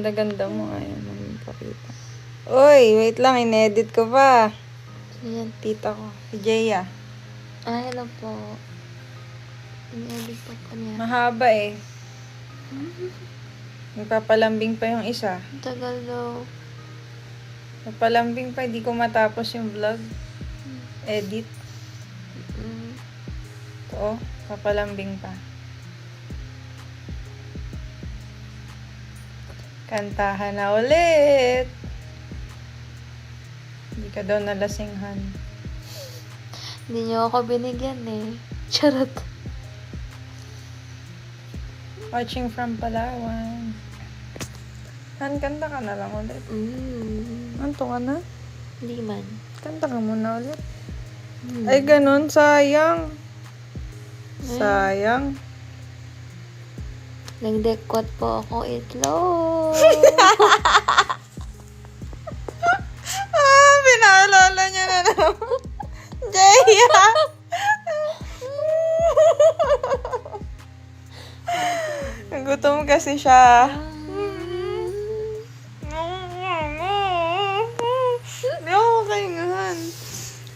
Ganda-ganda mo. Ayaw mo pakita. Uy, wait lang. In-edit ko pa. Ayan. Tita ko. Si Jaya. Hello po. In-edit po pa niya. Mahaba eh. Nagpapalambing pa yung isa. Tagal daw. Nagpalambing pa. Hindi ko matapos yung vlog. Edit. Oo. Papalambing pa. Kantahan na ulit. Hindi ka daw nalasinghan. Hindi niyo ako binigyan eh. Charot. Watching from Palawan. Kanta ka na lang ulit. Anto ka na? Hindi man. Kanta ka muna ulit. Ay, ganun. Sayang. Sayang. Nagdekwat po ako itlog. Pinaalala niya na naman. Jaya! Nagutom kasi siya. Hindi ako makahingahan.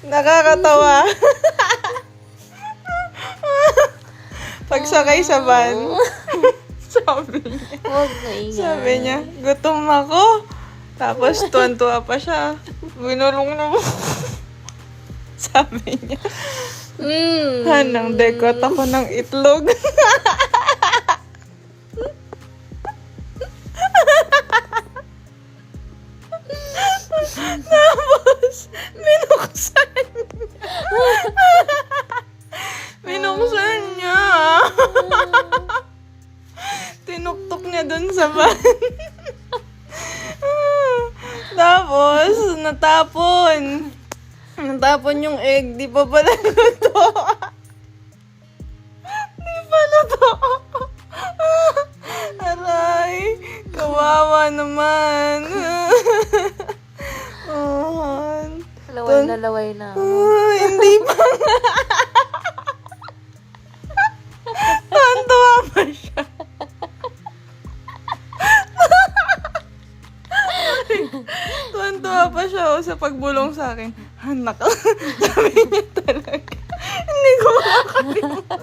Nakakatawa. Pagsakay sa van, sabi niya. Huwag na ingay. Sabi niya, gutom ako. Tapos, tuwan-tuwa pa siya. Binulong na mo. Sabi niya, hanang dekot ako ng itlog. Tapos, minuksan niya. Minuksan niya. Tinuktok niya dun sa van. Tapos, natapon. Natapon yung egg. Di pa pala luto. Di pa luto. Aray, kawawa naman. Laway na laway na. Hindi pa nga. Tuwan-tuwa pa siya. Tuwan-tuwa pa siya sa pagbulong sa akin. Hanak. Sabi niya talaga. Hindi ko makakalimutan.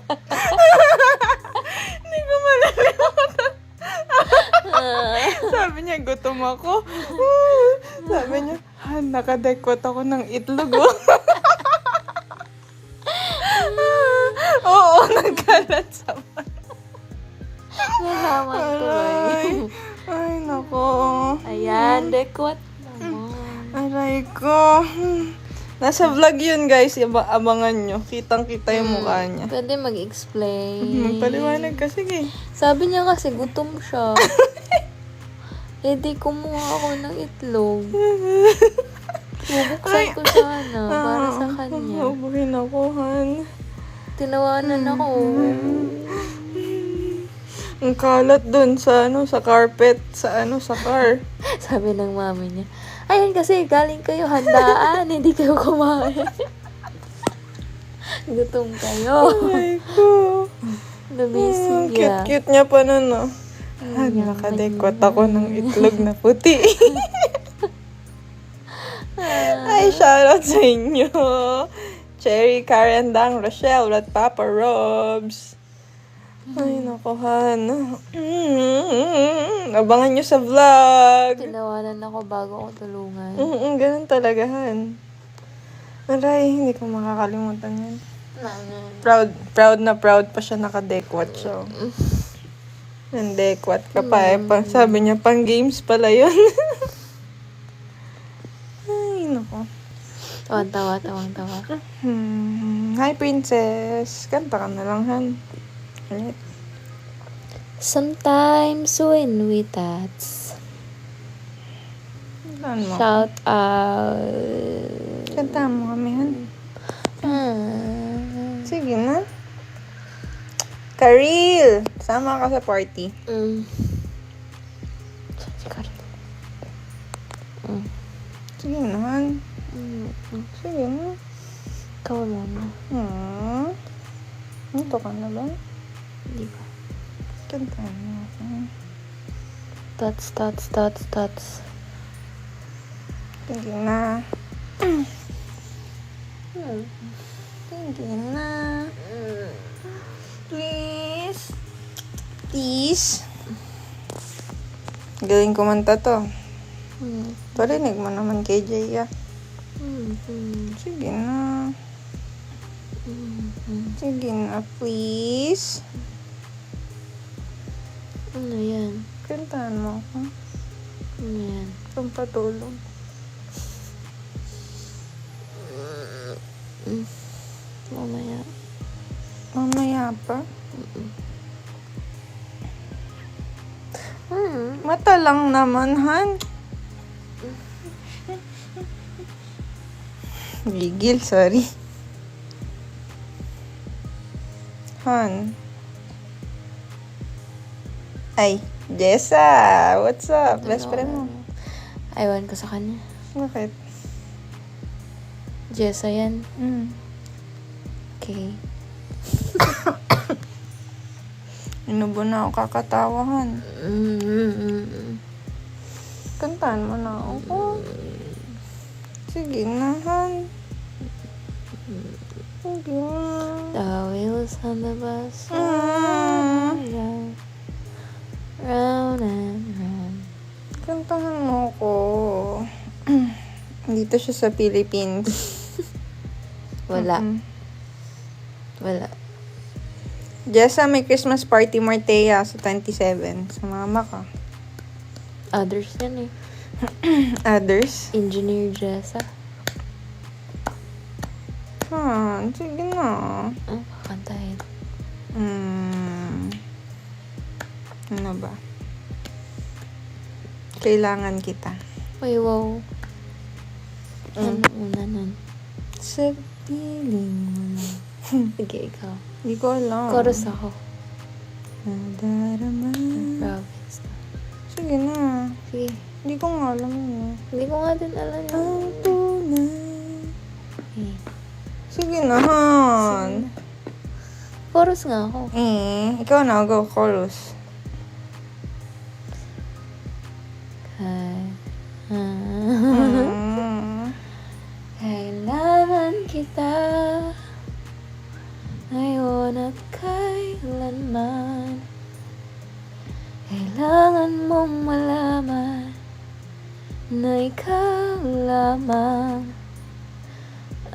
Hindi ko malalimutan. Sabi niya, gutom ako. Sabi niya, nakadekot ako ng itlog. Oo, nagkalat sa van. Nalaman ko eh. Ay, nako. Ayan, dekwat naman. Aray ko. Nasa vlog yun, guys. Abangan nyo. Kitang-kita yung mukha niya. Pwede mag-explain. Magpaliwanag ka, sige. Sabi niya kasi gutom siya. Eh di kumuha ako ng itlog. Bubuksan ko sana para sa kanya. Huwagin ako, Han. Tinawanan ako. Ang kalat dun sa sa carpet, sa car. Sabi ng mami niya, ayun kasi galing kayo handaan, hindi kayo kumain. Gutom kayo. Ay ko. Nabisi niya. Cute-cute niya pa nun, no? Nakadekot ako ng itlog na puti. Ay, shoutout sa inyo. Cherry, Karendang, Rochelle, at Papa Robs. Ay, nakuhan. Abangan nyo sa vlog. Tinawanan ako bago ako tulungan. Ganun talaga, Han. Aray, hindi ko makakalimutan yan. Proud pa siya nakadekwat siya. Nandekwat ka pa eh. Sabi niya, pang games pala yun. Ay, naku. Tawang-tawa. Hi, princess. Kanta ka na lang, Han. Ulit. Sometimes when we touch. Saan mo? Shout out. Kanta mo kami, Han. Sige na. Karil! Sama ka sa party. Sige na, Han. Sige na. Ikaw muna. Ito ka na ba? Hindi ba? Kanta mo. Tots. Sige na. Sige na. Please. Galing kumanta to. Parinig mo naman kay Jaya. Sige na. Sige na, please. Ano yan? Kantahan mo ako. Ano yan? Pampatulog. Mamaya. Mamaya pa. Mata lang naman, Han. Gigil, sorry. Han. Ay, Jessa! What's up? Best friend mo. Aywan ko sa kanya. Bakit? Jessa yan. Okay. Inubo na ako kakatawahan. Kantahan mo na ako. Sige na, Han. Sige na. The wheels on the bus round and round. Kantahan mo ko. Dito siya sa Philippines. Wala. Jessa, may Christmas party Martea sa 27. Sumama ka. Others yan eh. Others? Engineer Jessa. Sige na. Kakantahin. Ano ba? Kailangan kita. Uy, wow. Ano una nun? Sa piling mo na. Sige, ikaw. Hindi ko alam. Chorus ako. Nadarama. Province na. Sige na. Sige. Hindi ko nga alam yun. Hindi ko nga din alam yun. Ang tunay. Eh. Sige na, Han. Chorus nga ako. Ikaw na, go, chorus. Kailangan kita ngayon at kailanman. Kailangan mong malaman na ikaw lamang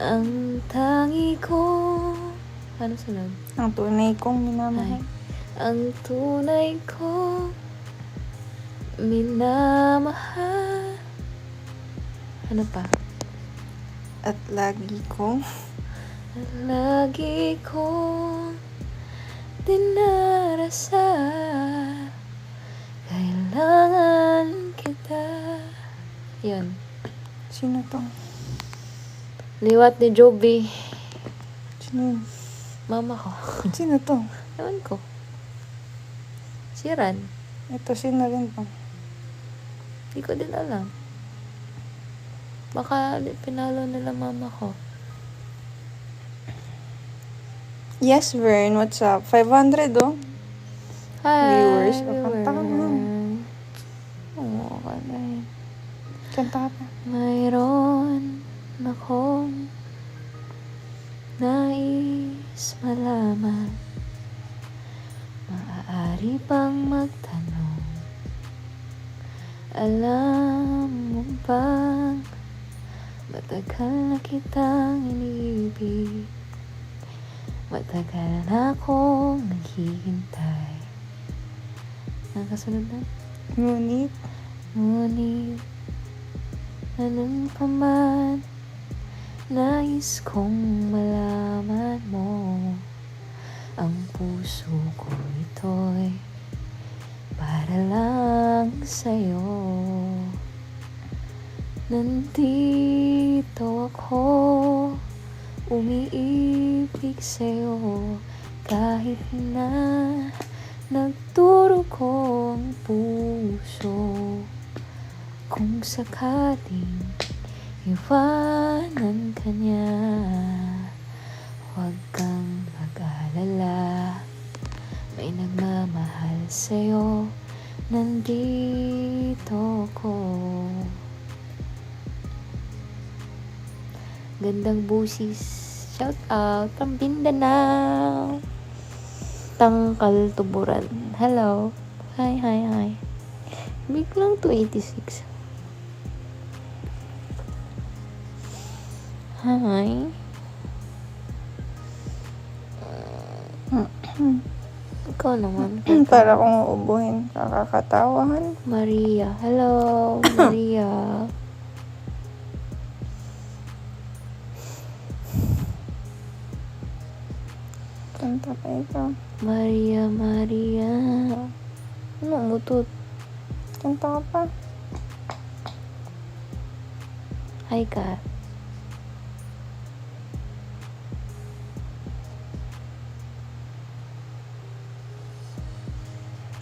ang tangi ko. Ano sunod? Ang tunay kong minamahal. Ang tunay ko minamahal. Ano pa? At lagi kong dinarasal. Kailangan kita. Yun. Sino to? Liwat ni Joby. Sino yun? Mama ko. Sino to? Ewan ko. Si Ran. Ito, sino rin to? Hindi ko din alam. Baka pinalo nila mama ko. Yes, Vern. What's up? 500, oh. Hi, Viewers. Kanta ka na. Oo, kanta yun. Kanta ka pa. Mayroon akong nais malaman. Maaari bang magtanong? Alam mo bang matagal na kitang iniibig? Matagal na akong naghihintay. Nakasunod na? Ngunit, anong paman, nais kong malaman mo. Ang puso ko ito'y para lang sa'yo. Nandito ako, umiibig sa'yo. Kahit na nagturo ko ang puso. Kung sakaling iwanan ka niya, huwag kang mag-alala. May nagmamahal sa'yo, nandito Gandang busis. Shout out from Mindanao. Tangkal Tuburan. Hello. Hi, hi, hi. Biglang 286. Hi. Ikaw naman. Para kong uubuhin. Kakakatawahan. Maria. Hello, Maria. Kanta ka ikaw. Maria, Maria. Ano, mutot? Kanta ka pa. Hi, ka.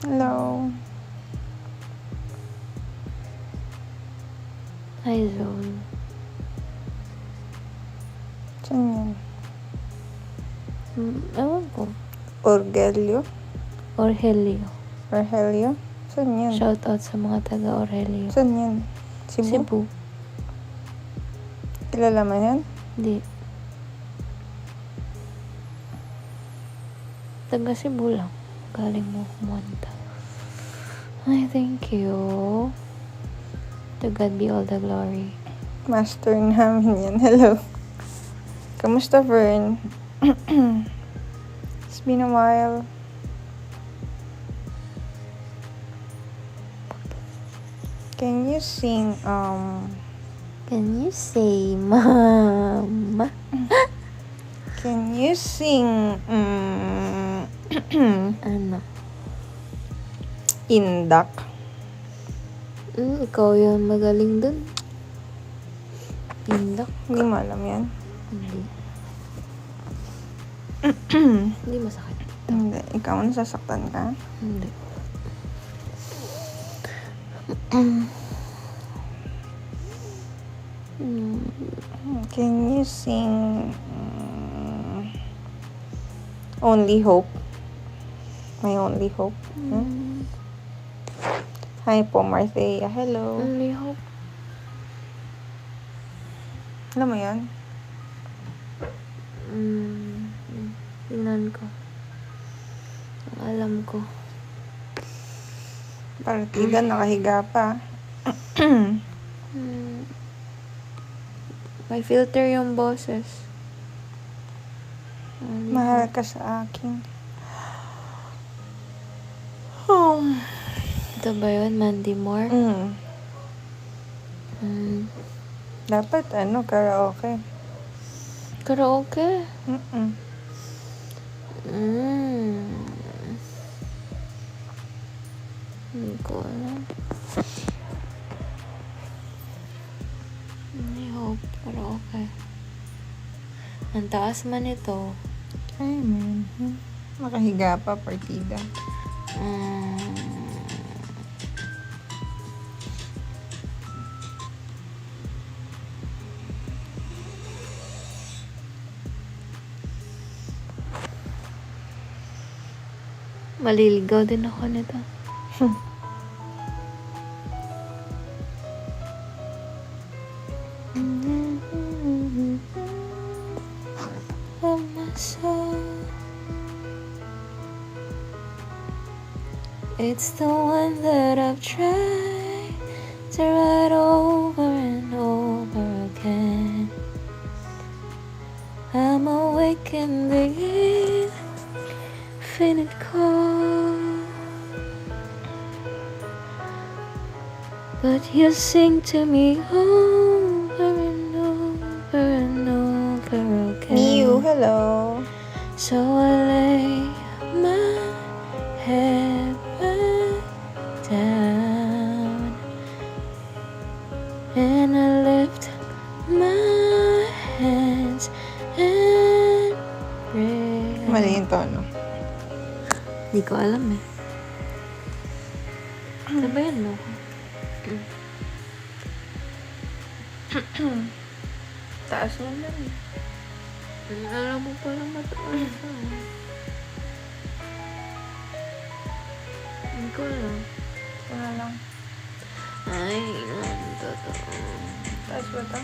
Hello. Hi, Zone. Saan yan? Ewan ko. Orgelio? Orhelio. Rogelio? Saan yan? Shout out sa mga taga Orhelio. Saan yan? Cebu? Cebu. Kilala mo yan? Hindi. Taga Cebu lang. Galing mo kumanta. Ay, thank you. To God be all the glory. Master namin yan. Hello. Kamusta, Fern? It's been a while. Can you sing, Can you say, Mama? can you sing, Ano? Indak? Ikaw yun magaling dun. Indak. Hindi mo alam yan? Hindi. Hindi masakit. Hindi. Ikaw nasasaktan ka? Hindi. Can you sing, Only Hope? My Only Hope? Hi po, Marthea. Hello. Only hope. Alam mo yan? Tingnan ko. Ang alam ko. Partida, nakahiga pa. May filter yung boses. Mahal ka sa akin. Ito ba yun? Mandy Moore? Dapat, karaoke. Karaoke? Hindi ko alam. I hope. Karaoke. Ang taas man ito. Ay, man. Nakahiga pa, partida. Maliligaw din ako nito. It's the one that I've tried to write over and over again. I'm awake in the infinite call, but you sing to me over and over and over again. Miu, hello. So I lay my head back down and I lift my hands and pray. Mali yung tono. Hindi ko alam eh. Sabayan mo ako. Taas mo lang. Alam mo pala mataas ah. Hindi ko alam. Wala lang. Ay, totoo. Taas ba ito?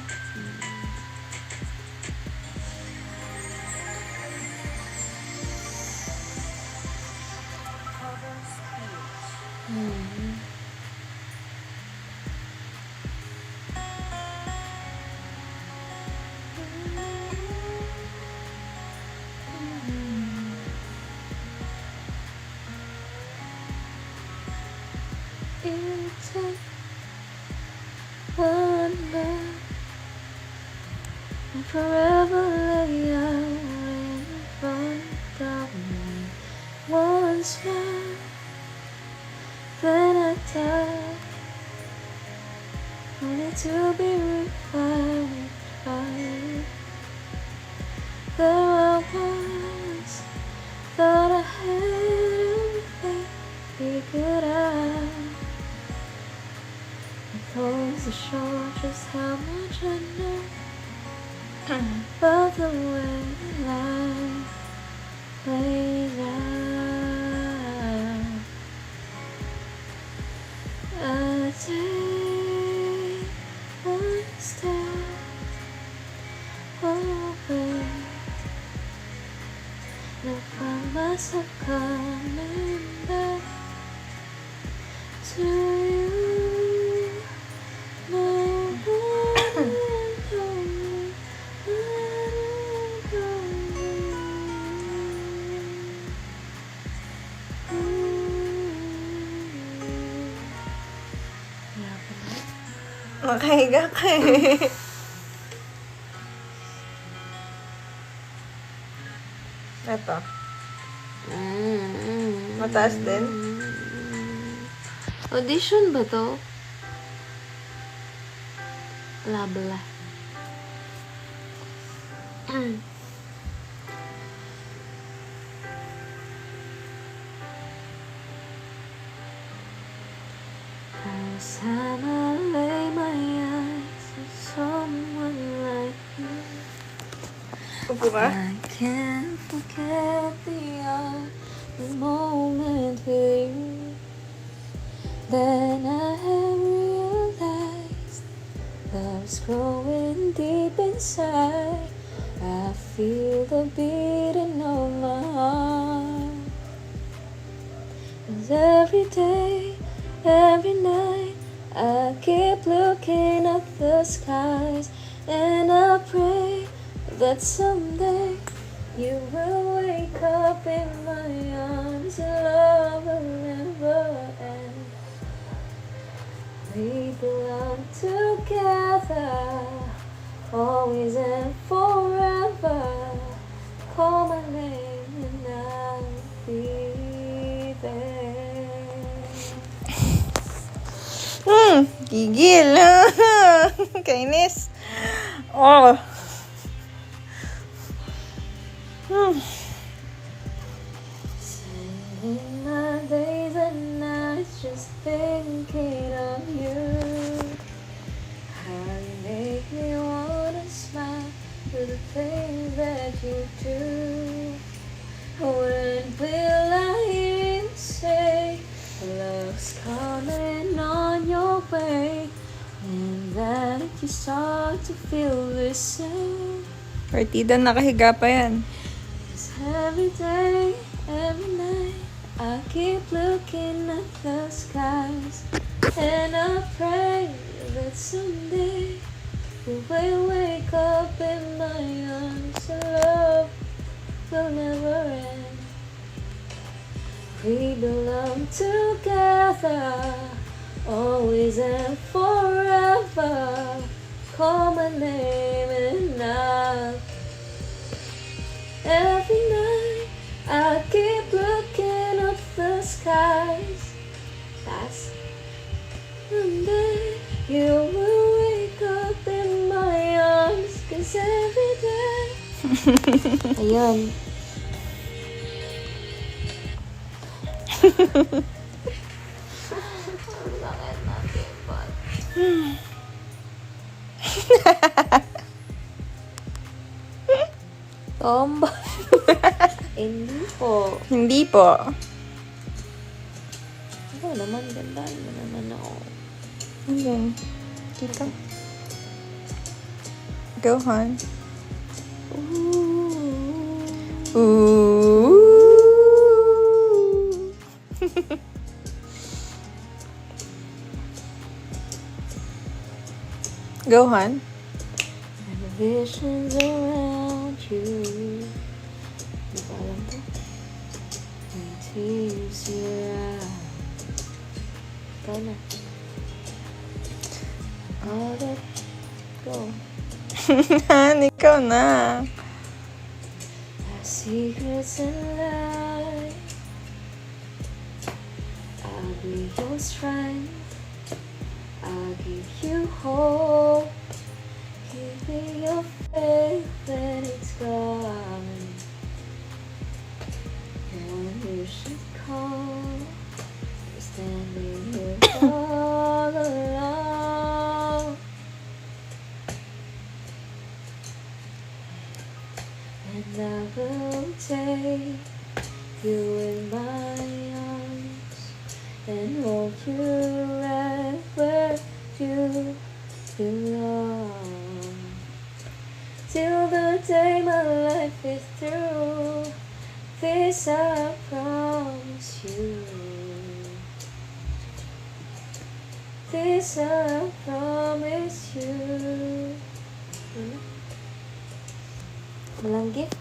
forever lay out in front of me once more. Then I die, only to be revived by you. There I was, thought I had everything figured out. It goes to show just how much I know about the way life plays out. I take one step away, and I find myself coming back to you. No one told me Makahiga ka eh. Ito. Mataas din. Audition ba to? Labla. First time I lay my eyes on someone like you, Upo ka? I can't forget the moment with you. Then I have realized love's growing deep inside. I feel the beating of my heart. 'Cause every day, every night, I keep looking at the skies, and I pray that someday you will wake up in my arms and love will never end. We belong together, always and forever. Call my name and I'll be there. Gigil. Kainis. Oh. Spending my days and nights just thinking of you. How you make me wanna smile with the things that you do. When will I hear you say love's coming on your way, and that you start to feel the same? Partida, nakahiga pa yan. 'Cause every day, every night, I keep looking at the skies, and I pray that someday you will wake up in my arms and love will never end. We belong together, always and forever. Call my name and I'll. Every night I keep looking up the skies. That's someday you will wake up in my arms. 'Cause every day. Ayun. Bakit natin ba? Tomba. Hindi po. Hindi po. Ako naman, gandaan mo naman ako. Okay. Dito. Go, hon. Ooh. Ooh. Go, hon. And the visions around you. Di ba alam to? And tears your eyes. Ikaw na. All that go. Han, ikaw na. Our secrets in life. I'll be your strength. I'll give you hope. Give me your faith when it's gone. When you should call, you're standing here all alone. And I will take you in my arms and hold you right where you belong. Till the day my life is through, this I promise you. This I promise you. Walang gift?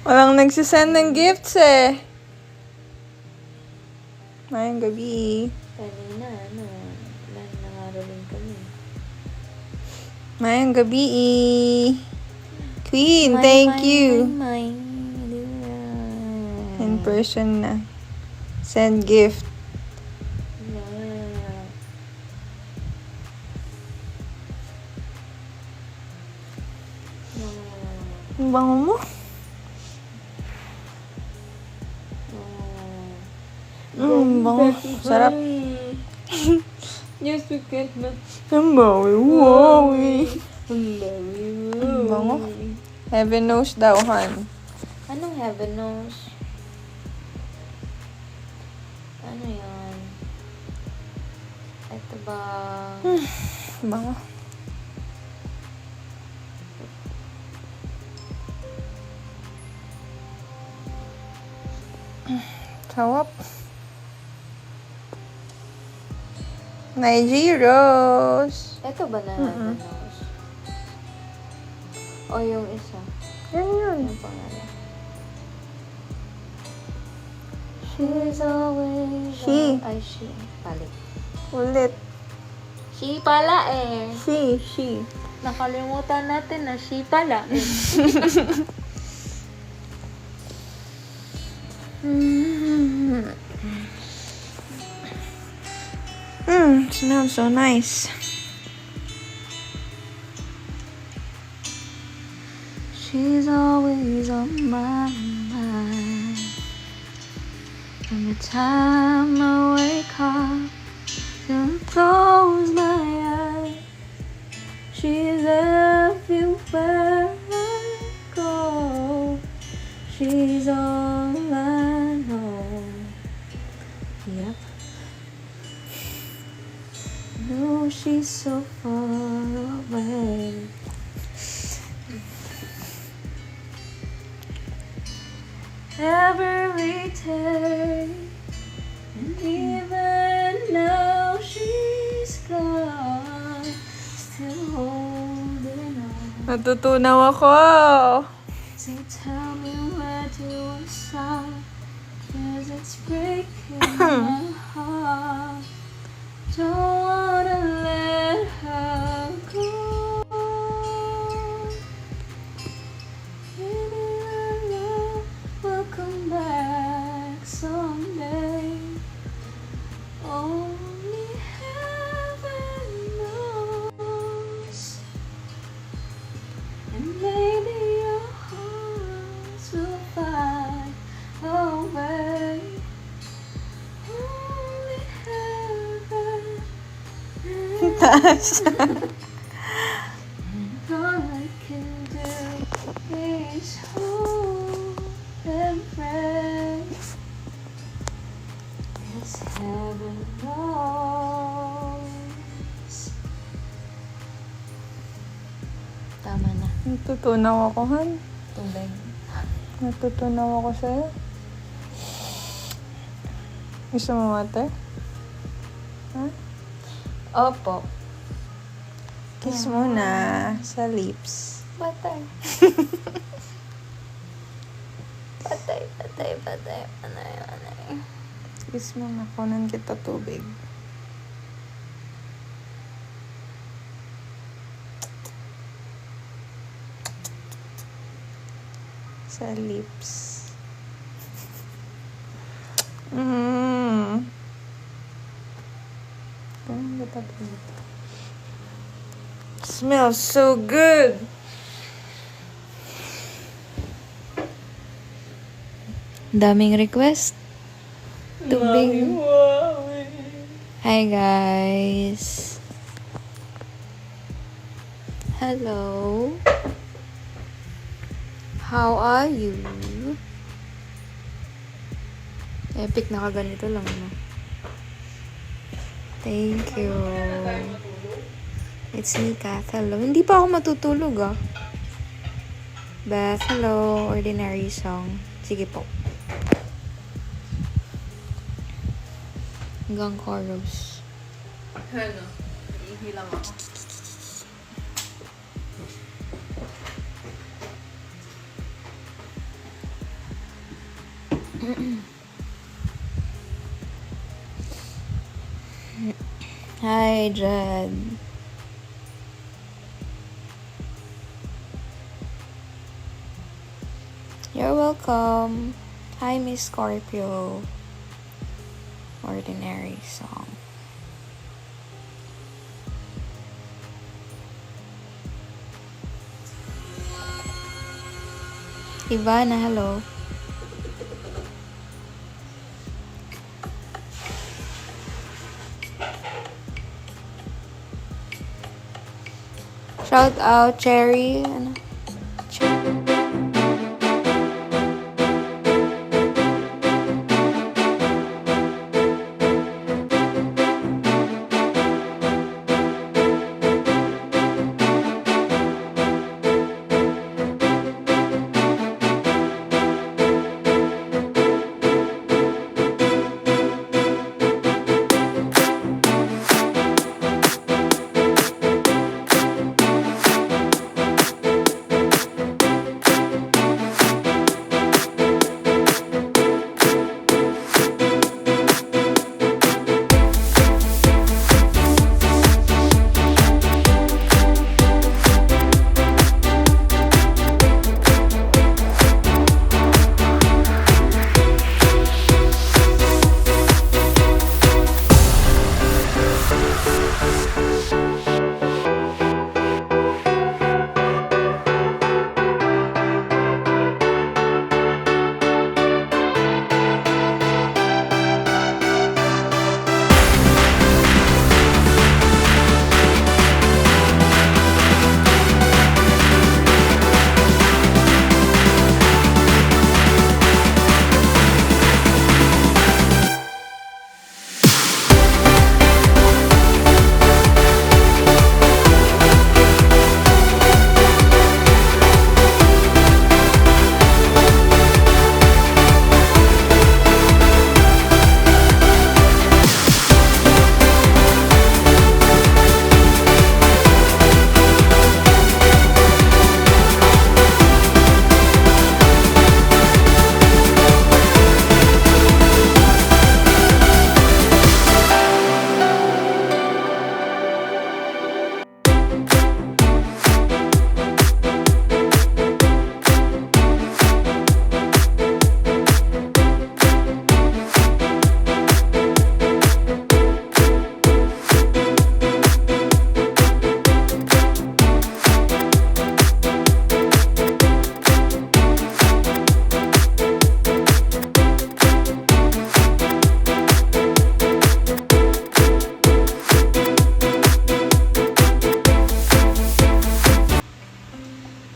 Walang nagsisend ng gifts eh. Mayang gabi. Kanina, nangaroling kami. Mayang gabi. Queen, thank you. In person na. Send gift. Ang bango mo. Bango. Sarap. Yes, we can. Ang bawi. Wow. Ang bango. Heaven knows daw, Han. Anong heaven knows? Ano yan? Ito ba? Bango. Sarap. Nigerios. Ito ba na heaven knows? O yung isa? Yan yun. Yung pangalan? She's always She. Ay, she. Balik. Ulit. She pala eh. She. Nakalimutan natin na she pala eh. Smells so nice. She's always on my mind. From the time I wake up till I close my eyes, she's everywhere I go. She's all I know. Yep. No, she's so far away. Every day, and even now she's gone, still holding on. Natutunaw ako. So tell me where to start, 'cause it's breaking my heart. Don't wanna let her go. Maybe our love will come back someday. Only heaven knows. And maybe your hearts will find a way. Only heaven Taas. and all I can do is hope and pray. Yes, heaven knows. Tama na. Natutunaw ako, Han. Tubig. Natutunaw ako sa'yo. Gusto mo water? Ha? Opo. Kiss muna sa lips. Patay. Patay. Anay. Kiss muna. Kunan kita tubig. sa lips. Mm. Smells so good. Daming request. Tubig. Hi guys. Hello. How are you? Epic na kaganito lang, no? Thank you. It's me, Kath. Hello. Hindi pa ako matutulog, ah. Beth, hello. Ordinary song. Sige po. Hanggang chorus. Ano? Ihi lang ako. Hi, Jed. You're welcome. Hi, Miss Scorpio. Ordinary song. Ivana, hello. Shout out, Cherry. Ano?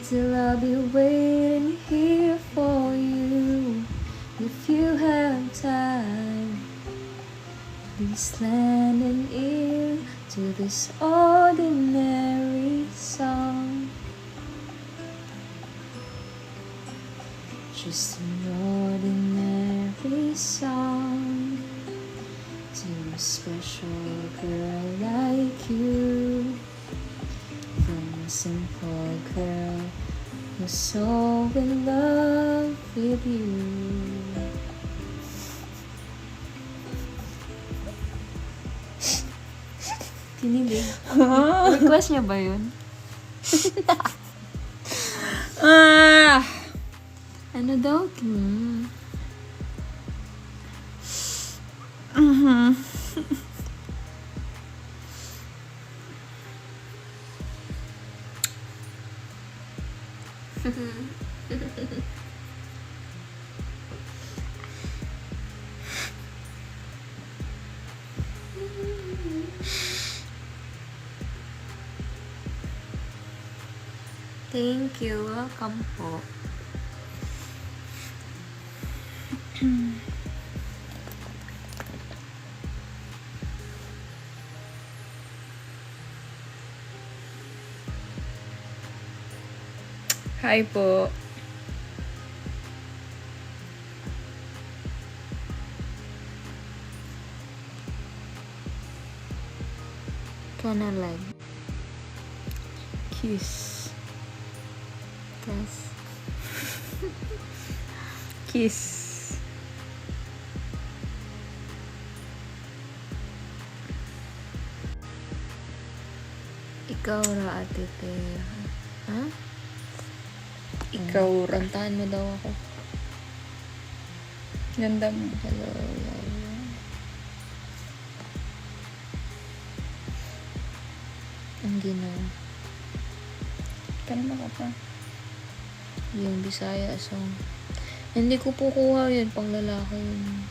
Till I'll be waiting here for you. If you have time, please lend an ear to this ordinary song. Just an ordinary song to a special girl like you. From a simple girl who's so in love with you. Kinilig. Request niya ba yun? Ano daw? Thank you. Welcome po. Hi po. Kinda like Kiss. this. Kiss. Ikaw ra, Ate Ter. Ha? Ikaw ra. Kantahan mo daw ako. Ganda mo. Hello, Yaya. Ang ginawa. Kanta ka pa. Yung Bisaya song. Hindi ko po kuha yun. Pang lalaki yun.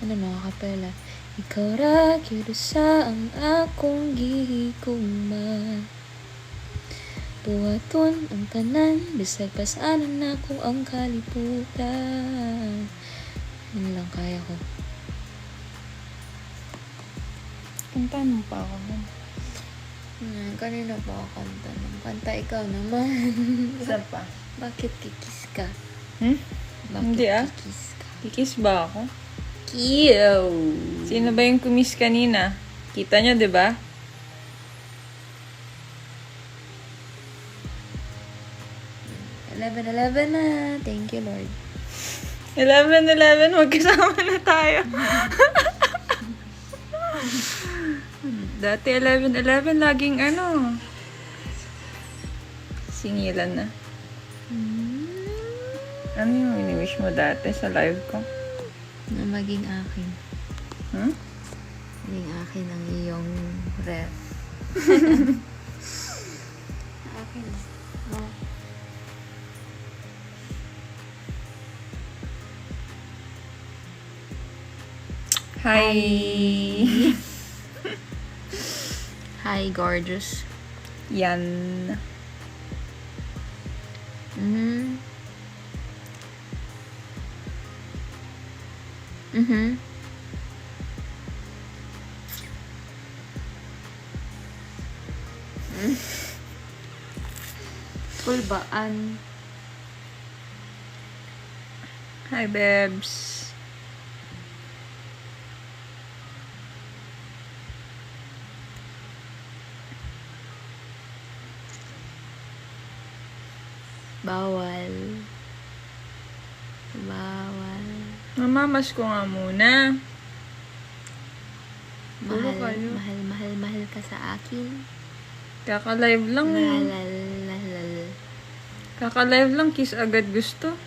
Ano, nakakapela. Ikaw ra, gyud sa ang akong gihigugma. Buhaton ang tanan, bisag pasanan ako ang kalibutan. Yun lang kaya ko. Kantahan mo pa ako. Kanina pa ako kanta ng kanta. Ikaw naman. Isa pa. Bakit kikis ka? Bakit Hindi ah. kikis ka? Kikis ba ako? Kiyo! Sino ba yung kumiss kanina? Kita nyo, di ba? Eleven na. Thank you, Lord. 11-11, magkasama na tayo. Dati 11-11, laging ano. Singilan na. Ano yung ini-wish mo dati sa live ko? Na maging akin. Hmm? Maging akin ang iyong ref. Akin. Oh. Hi! Hi, gorgeous. Yan. Mm-hmm. Mm-hmm. Pulbaan. Hi, Bebs. Bawal. Bawal. Mamamas ko nga muna. Puro Mahal, kayo. mahal ka sa akin. Kaka-live lang eh. Mahalalal. Kaka-live lang, kiss agad gusto.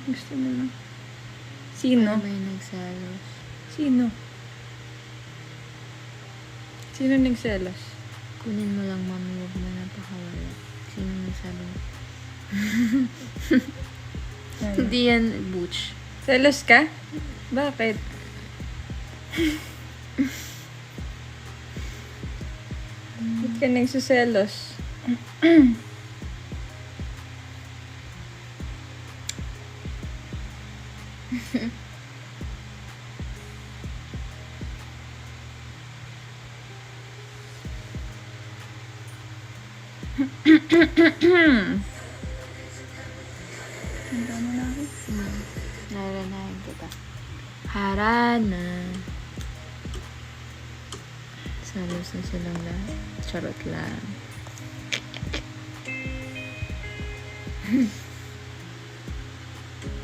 Gusto mo lang. Sino? May nagsalos. Sino? Sino nagselos? Kunin mo lang, mami. Huwag mo na pakawala. Sino nagsabi? Hindi yan, Butch. Selos ka? Bakit? Ba't ka nagsuselos? Naranahin kita. Harana. Salos na silang lahat. Charot lang.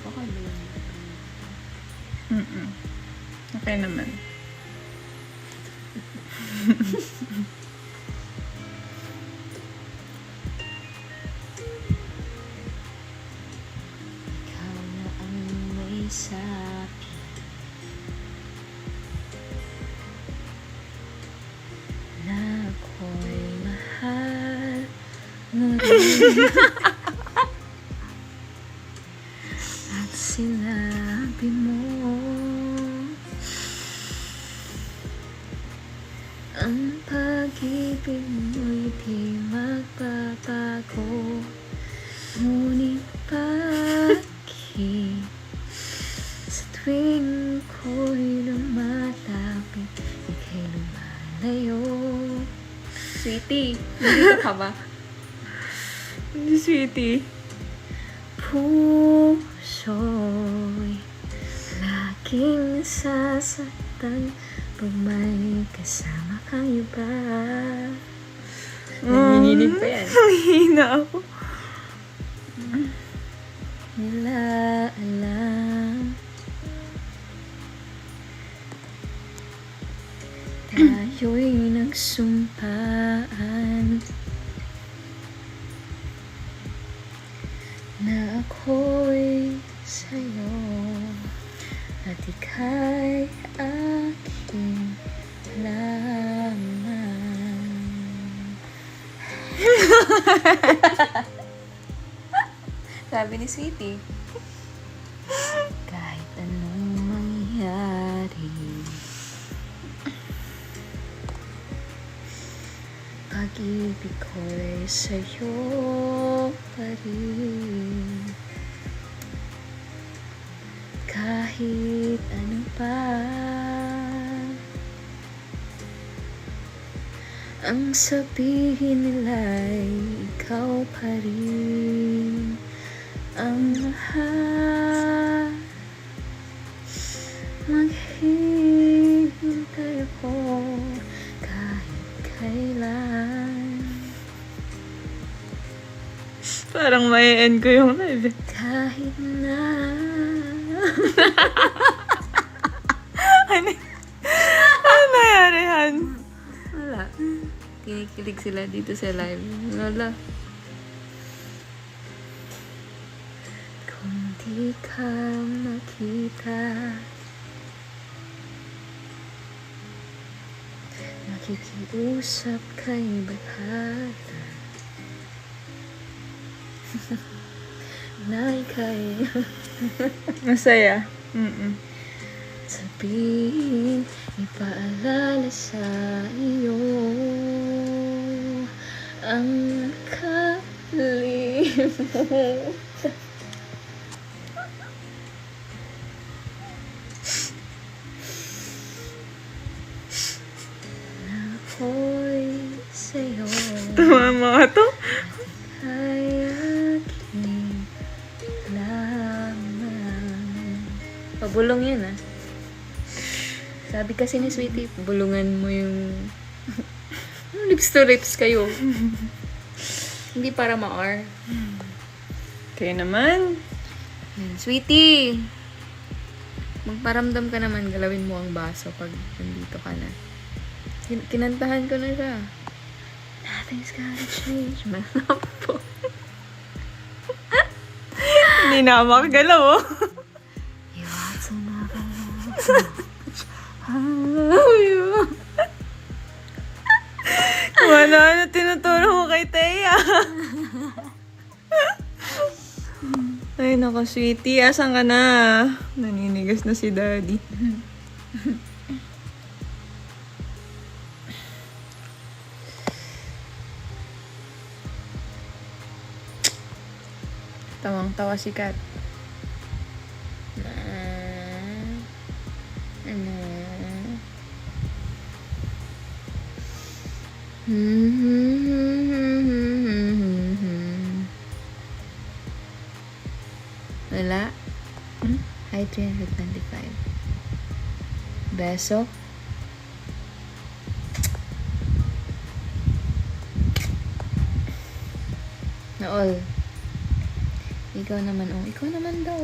Okay ba yun? Okay naman. At sinabi mo ang pag-ibig mo'y di magbabago. Ngunit bakit sa tuwing ko'y lumalapit, ika'y lumalayo? Sweetie, nandito ka ba? Hindi, sweetie. Puso'y laging nasasaktan pag may kasama kang iba. Nanginginig pa yan. Nanghihina ako. Nila alam tayo'y nagsumpaan na ako'y sa'yo at ika'y aking lamang. Sabi ni Sweetie, kahit anong mangyari, pag-ibig ko'y sa'yo pa rin. Kahit ano pa ang sabihin nila'y ikaw pa rin ang mahal. Maghihintay ako kahit kailan. Parang may end ko yung live. Kahit na Ano nangyari, Han? wala. Kinikilig sila dito sa live. Wala. Kung di ka makita, makikiusap kay Bahala na ika'y Masaya. Mm-mm. sabihin, ipaalala sa iyo ang nakalimutan. Ako'y sa'yo Tumama ka to? ay aking lamang. Pabulong yan ah. Sabi kasi ni Sweetie, bulungan mo yung lips to lips kayo. Hindi para ma-R. Kayo naman. Yan, Sweetie! Magparamdam ka naman, galawin mo ang baso pag nandito ka na. Kinantahan ko na siya. Nothing's gonna change my love for Hindi na makagalaw, oh. you. Want to never love I love you. Kung ano tinuturo mo kay Thea. Ay, naku, sweetie. Asan ka na? Naninigas na si Daddy. Tawang-tawa si Kat. Wala? Hi, 325. Beso? Naol. Ikaw naman, oh. Ikaw naman daw.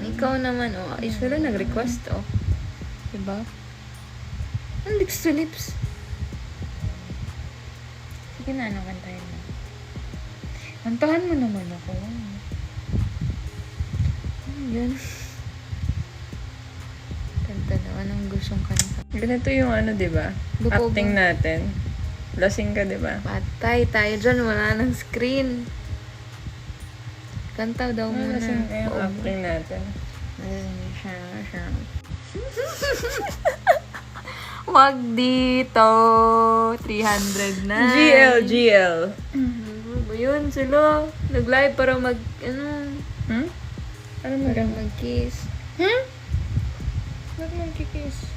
Ikaw naman, oh. Ay, sila nag-request, oh. Diba? Ang lips to lips. Sige na, ano, kantahin mo. Kantahan mo naman ako. Yan. Kanta daw. Anong gustong kanta? Ganito yung ano, di ba? Buko Acting ba? natin. Lasing ka, di ba? Patay tayo dyan. Wala nang screen. Kanta daw muna. Lasing ka yung acting natin. Wag dito. 300 na. GL. Ano ba yun sila? Nag-live para mag... Ano? Hmm? Ano mo Para mag-kiss. Ba't magkikiss?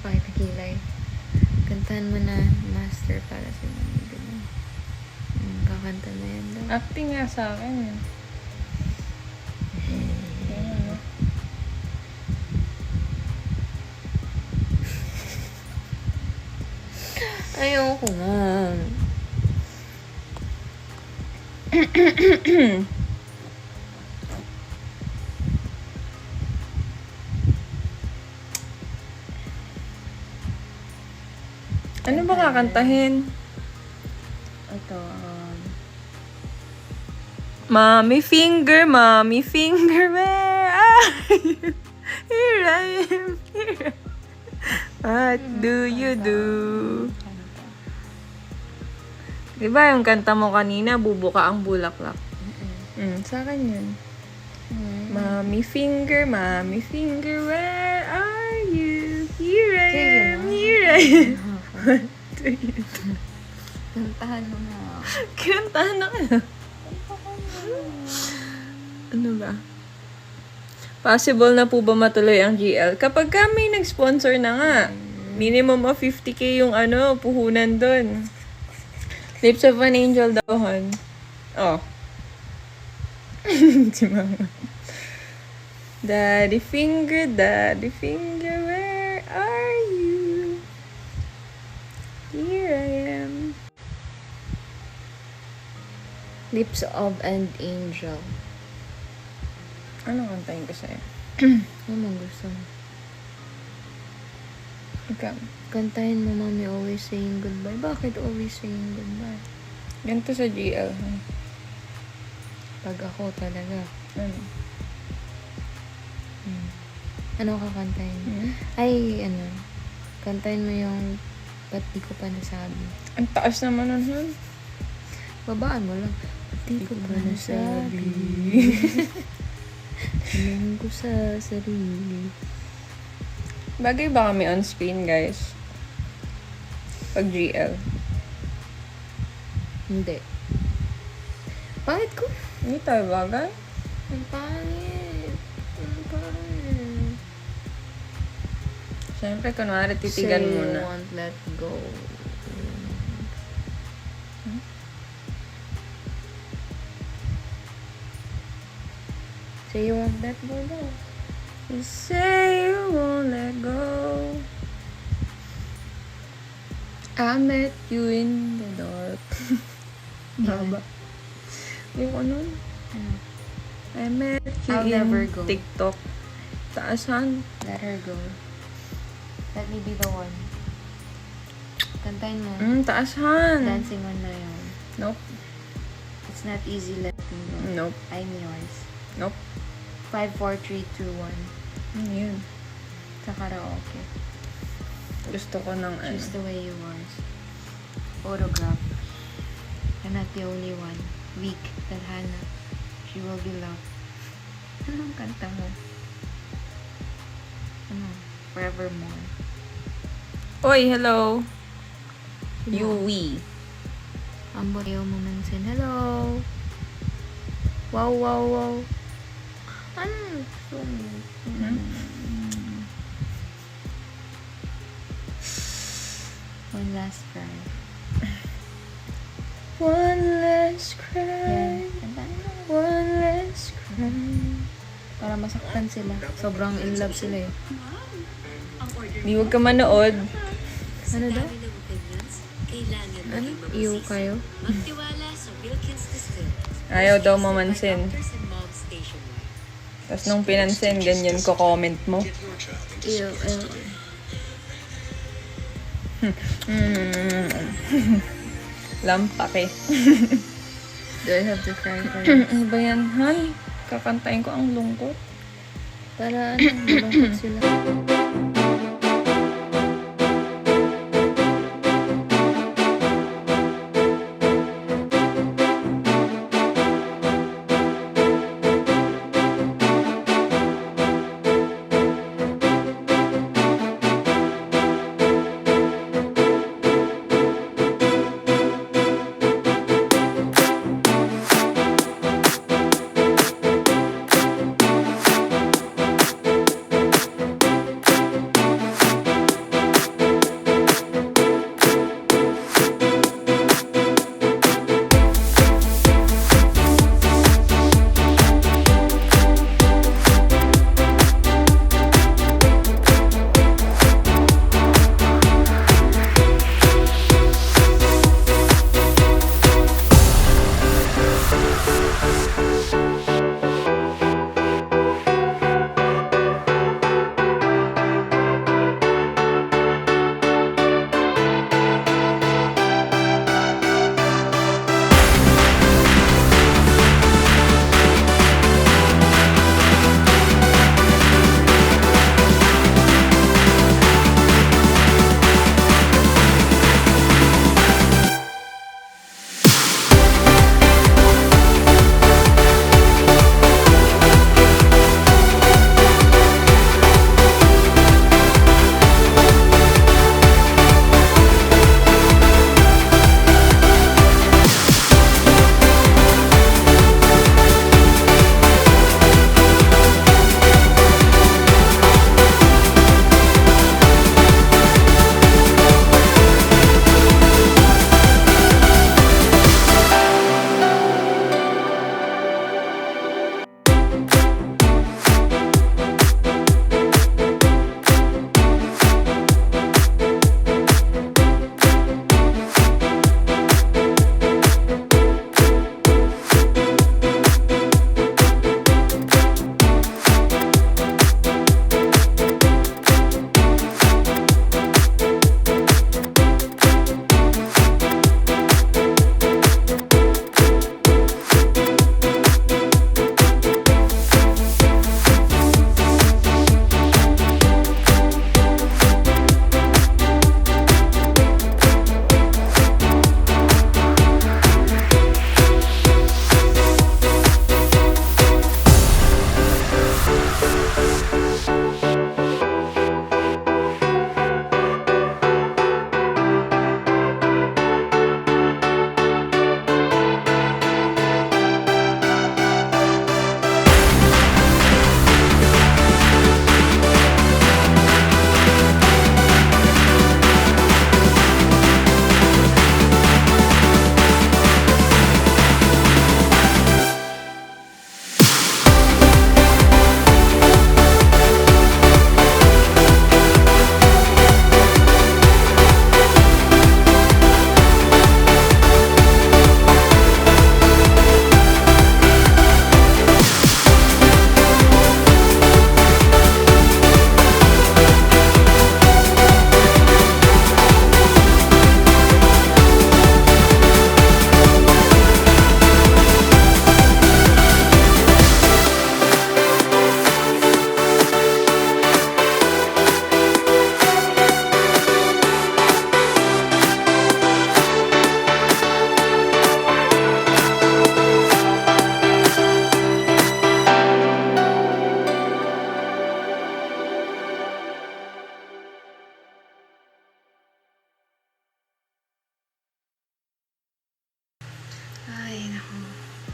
Pakita kilay. Kantahan mo na master para sa mga ganun. Kakanta na yan daw. Acting nga sa akin. Ayan, Ayoko nga. Ano ba kakantahin? Ito, Mommy finger, where are you? Here I am, here. What do you do? Diba yung kanta mo kanina, bubuka ang bulaklak? Sa akin yun. Mommy finger, where are you? Here I am, here I am. What do you do? kantahan mo na. Kinantahan na ka na. Ano ba? Possible na po ba matuloy ang GL? Kapag ka may nag-sponsor na nga, minimum of 50k yung puhunan dun. Lips of an Angel daw, hon. Oh. Si mama. Daddy finger, where are you? Here I am. Lips of an Angel. Ano kantahin ko sa'yo? Ano mong gusto mo? Ikaw. Kantahin mo, Mommy, always saying goodbye. Bakit always saying goodbye? Ganito sa GL. Pag ako talaga. Ano? Ano kakantahin mo? Ay, kantahin mo yung ba't di ko pa nasabi. Ang taas naman nun, hon. Babaan mo lang. Ba't di ko pa nasabi. Tanong ko sa sarili. Bagay ba kami on screen, guys? Pag GL. Hindi. Bakit ko? Hindi tayo bagay. Ang pangit. Ang pangit. Siyempre, kunwari, titigan Say muna. you won't let go. Say you won't let go daw. You say you won't let go. I met you in the dark. Baba. Yung ano? I met you I'll in never go. TikTok. Taasan. Let her go. Let me be the one. Kantayin mo. Taasan. Dancing on my own. Nope. It's not easy letting go. Nope. I'm yours. Nope. 5, 4, 3, 2, 1. Ano yun? Sa karaoke. Gusto ko ng Just the way you are. Photograph. I'm not the only one. Weak. Tadhana. She will be loved. Anong kanta mo? Forevermore. Oy, hello. Yui. Ang ayaw mo mansin. Hello. Wow, wow, wow. Ano gusto mo? One last cry. One last cry. Yan. Kantahin mo. One last cry. Para masaktan sila. Sobrang in love sila eh. Di wag ka manood. Ano daw? Ano? Iyo kayo? Ayaw daw mamansin. Tapos nung pinansin, ganyan ko comment mo. Iyo. Lampake. Do I have to cry for you? Ano ba yan, Han? Kakantayin ko ang lungkot. Para malungkot sila.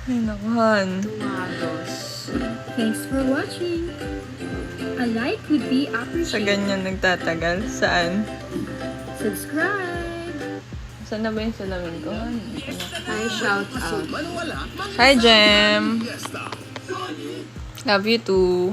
Ay, nakuhan. Tomatoes. Thanks for watching. A like would be Sa appreciated. ganyan nagtatagal. Saan? Subscribe. Saan na ba yung salamin ko? Hi, shout out. Hi, Jem! Love you too.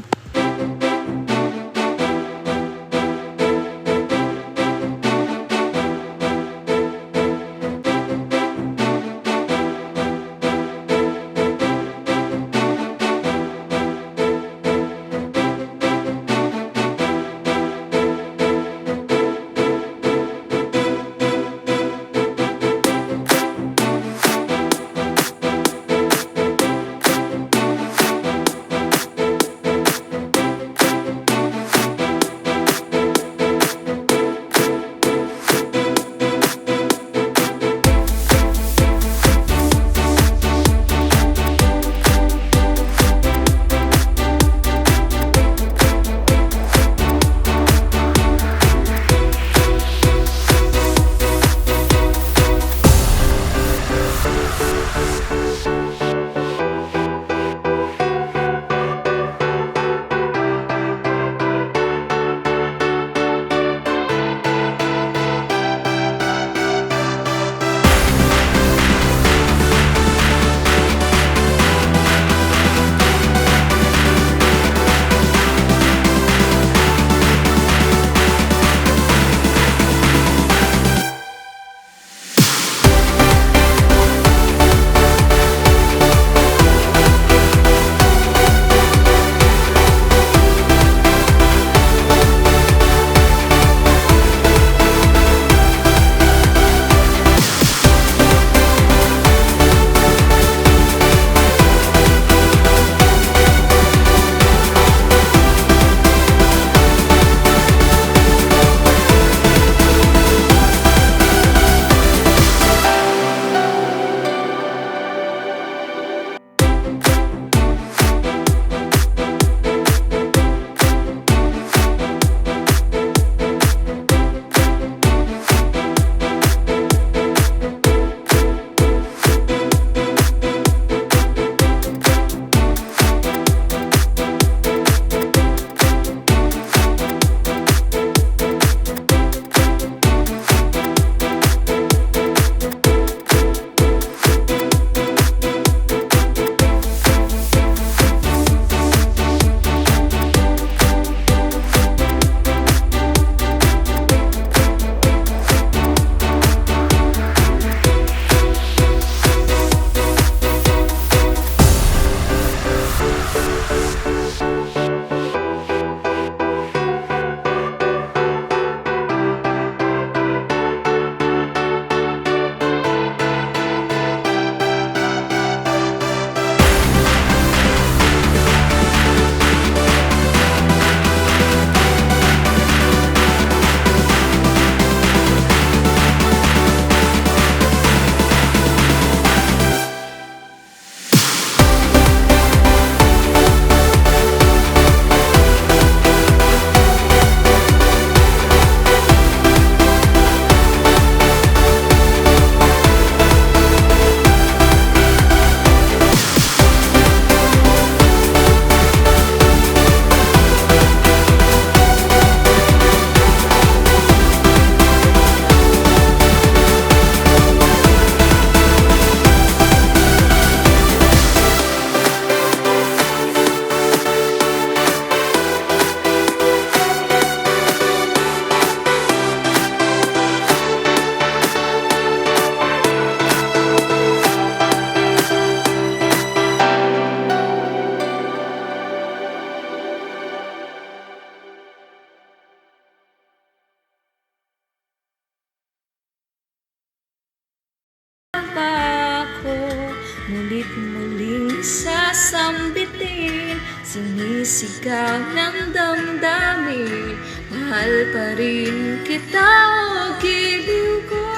Mulit-muling sasambitin, sinisigaw ng damdamin, mahal pa rin kita o giliw ko.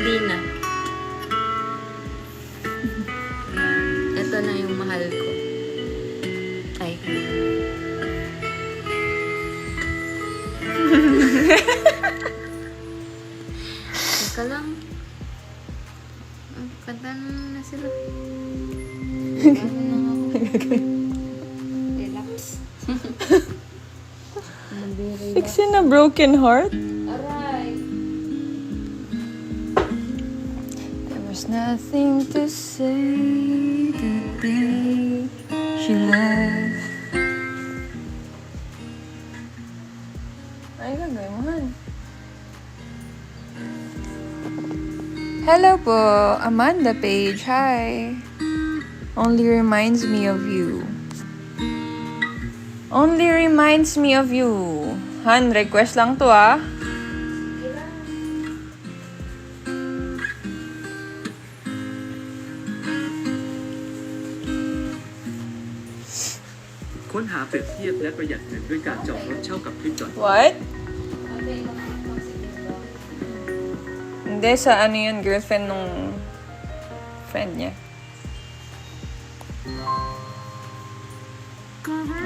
Di na. Ito na yung mahal ko. Ay. Teka lang. Kanta na sila. Relax. Fixing a broken heart? Aray. There was nothing to say the day she left. Ay, gagawin mo, Han. Hello po, Amanda Page. Hi. Only reminds me of you. Only reminds me of you. Han, request lang to ah.ค้นหาเปรียบเทียบและประหยัดเงินด้วยการจองรถเช่ากับ Trip.com What? Okay, makakapagsigil ba? Hindi, sa ano yun, girlfriend nung friend niya.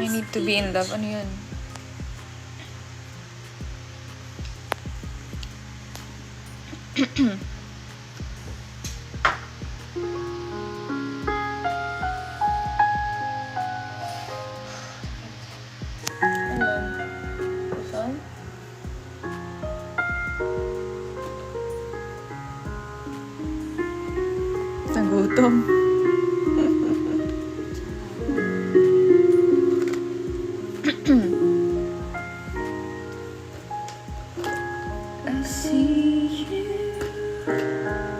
I need to be in love. Ano yun? Ano? Saan? Nagutom. I see you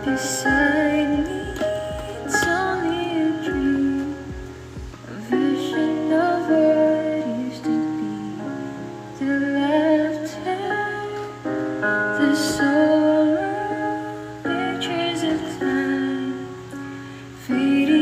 beside me. It's only a dream, a vision of what used to be. The laughter, the sorrow, pictures of time fading.